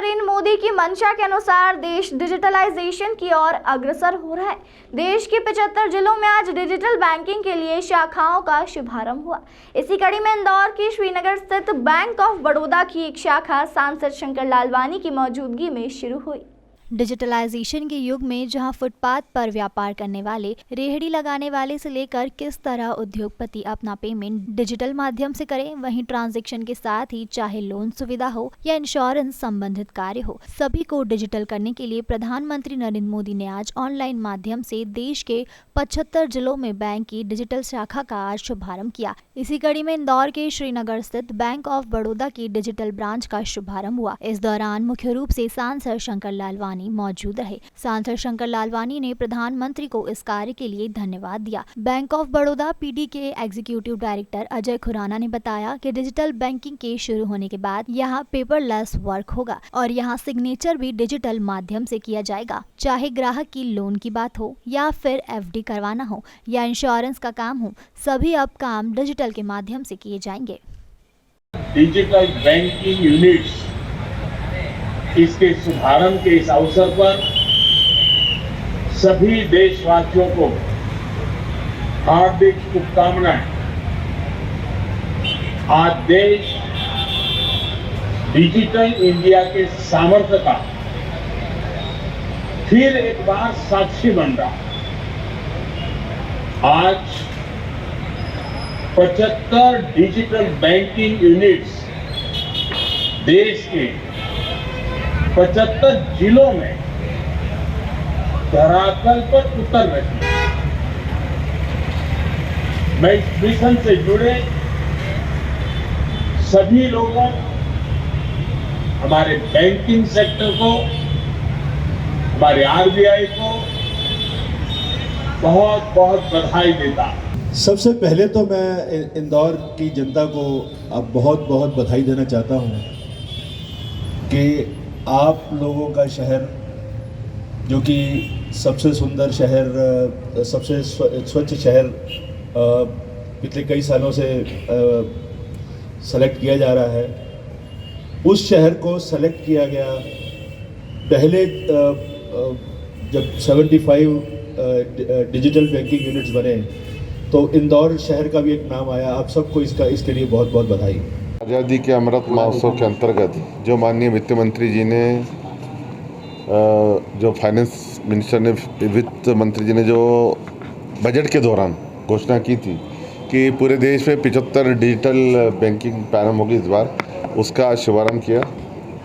नरेंद्र मोदी की मंशा के अनुसार देश डिजिटलाइजेशन की ओर अग्रसर हो रहा है। देश के 75 जिलों में आज डिजिटल बैंकिंग के लिए शाखाओं का शुभारंभ हुआ। इसी कड़ी में इंदौर की श्रीनगर स्थित बैंक ऑफ बड़ौदा की एक शाखा सांसद शंकर लालवानी की मौजूदगी में शुरू हुई। डिजिटलाइजेशन के युग में जहां फुटपाथ पर व्यापार करने वाले, रेहड़ी लगाने वाले से लेकर किस तरह उद्योगपति अपना पेमेंट डिजिटल माध्यम से करें, वहीं ट्रांजैक्शन के साथ ही चाहे लोन सुविधा हो या इंश्योरेंस संबंधित कार्य हो, सभी को डिजिटल करने के लिए प्रधानमंत्री नरेंद्र मोदी ने आज ऑनलाइन माध्यम से देश के 75 जिलों में बैंक की डिजिटल शाखा का आज शुभारंभ किया। इसी कड़ी में इंदौर के श्रीनगर स्थित बैंक ऑफ बड़ौदा की डिजिटल ब्रांच का शुभारंभ हुआ। इस दौरान मुख्य रूप से सांसद शंकर लालवानी मौजूद रहे। सांसद शंकर लालवानी ने प्रधानमंत्री को इस कार्य के लिए धन्यवाद दिया। बैंक ऑफ बड़ौदा पीडी के एग्जीक्यूटिव डायरेक्टर अजय खुराना ने बताया कि डिजिटल बैंकिंग के शुरू होने के बाद यहाँ पेपरलेस वर्क होगा और यहाँ सिग्नेचर भी डिजिटल माध्यम से किया जाएगा। चाहे ग्राहक की लोन की बात हो या फिर एफडी करवाना हो या इंश्योरेंस का काम हो, सभी अब काम डिजिटल के माध्यम से किए जाएंगे। डिजिटल बैंकिंग यूनिट्स इसके शुभारंभ के इस अवसर पर सभी देशवासियों को हार्दिक शुभकामनाएं। आज देश डिजिटल इंडिया के सामर्थ्य का फिर एक बार साक्षी बन रहा है। आज 75 डिजिटल बैंकिंग यूनिट्स देश के 75 जिलों में धरातल पर उतर रही है। मैं इस मिशन से जुड़े सभी लोगों, हमारे बैंकिंग सेक्टर को, हमारे आरबीआई को बहुत बहुत बधाई देता हूं। सबसे पहले तो मैं इंदौर की जनता को अब बहुत बहुत बधाई देना चाहता हूं कि आप लोगों का शहर, जो कि सबसे सुंदर शहर, सबसे स्वच्छ शहर पिछले कई सालों से सेलेक्ट किया जा रहा है, उस शहर को सेलेक्ट किया गया। पहले जब 75 डिजिटल बैंकिंग यूनिट्स बने तो इंदौर शहर का भी एक नाम आया। आप सबको इसके लिए बहुत बहुत बधाई। आज़ादी के अमृत महोत्सव के अंतर्गत जो माननीय वित्त मंत्री जी ने, जो फाइनेंस मिनिस्टर ने, वित्त मंत्री जी ने जो बजट के दौरान घोषणा की थी कि पूरे देश में 75 डिजिटल बैंकिंग प्रारंभ होगी इस बार, उसका शुभारंभ किया।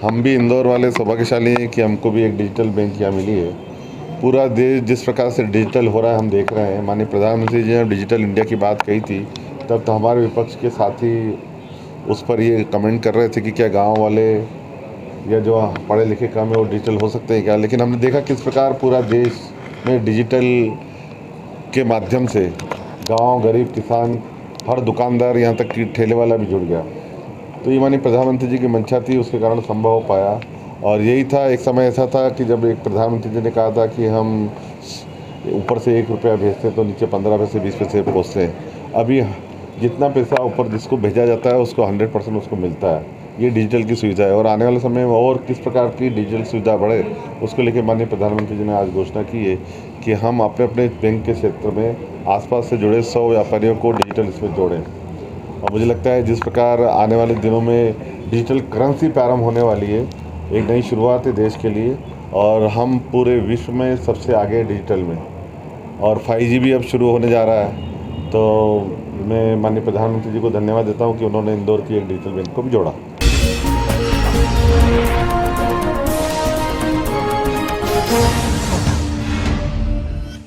हम भी इंदौर वाले सौभाग्यशाली हैं कि हमको भी एक डिजिटल बैंक यहाँ मिली है। पूरा देश जिस प्रकार से डिजिटल हो रहा है हम देख रहे हैं। माननीय प्रधानमंत्री जी ने डिजिटल इंडिया की बात कही थी तब तो हमारे विपक्ष के साथी उस पर ये कमेंट कर रहे थे कि क्या गांव वाले या जो पढ़े लिखे कम है वो डिजिटल हो सकते हैं क्या। लेकिन हमने देखा किस प्रकार पूरा देश में डिजिटल के माध्यम से गांव, गरीब किसान, हर दुकानदार, यहाँ तक कि ठेले वाला भी जुड़ गया। तो ये माननीय प्रधानमंत्री जी की मंशा थी, उसके कारण संभव हो पाया। और यही था, एक समय ऐसा था कि जब एक प्रधानमंत्री जी ने कहा था कि हम ऊपर से 1 रुपया भेजते तो नीचे 15 पैसे 20 पैसे पहुँचते हैं। अभी जितना पैसा ऊपर जिसको भेजा जाता है उसको 100% उसको मिलता है। ये डिजिटल की सुविधा है और आने वाले समय में और किस प्रकार की डिजिटल सुविधा बढ़े, उसको लेकर माननीय प्रधानमंत्री जी ने आज घोषणा की है कि हम अपने अपने बैंक के क्षेत्र में आसपास से जुड़े 100 व्यापारियों को डिजिटल इसमें जोड़ें। और मुझे लगता है जिस प्रकार आने वाले दिनों में डिजिटल करेंसी प्रारंभ होने वाली है, एक नई शुरुआत है देश के लिए और हम पूरे विश्व में सबसे आगे डिजिटल में, और 5G भी अब शुरू होने जा रहा है। तो मैं माननीय प्रधानमंत्री जी को धन्यवाद देता हूं कि उन्होंने इंदौर की एक डिजिटल बैंक को भी जोड़ा।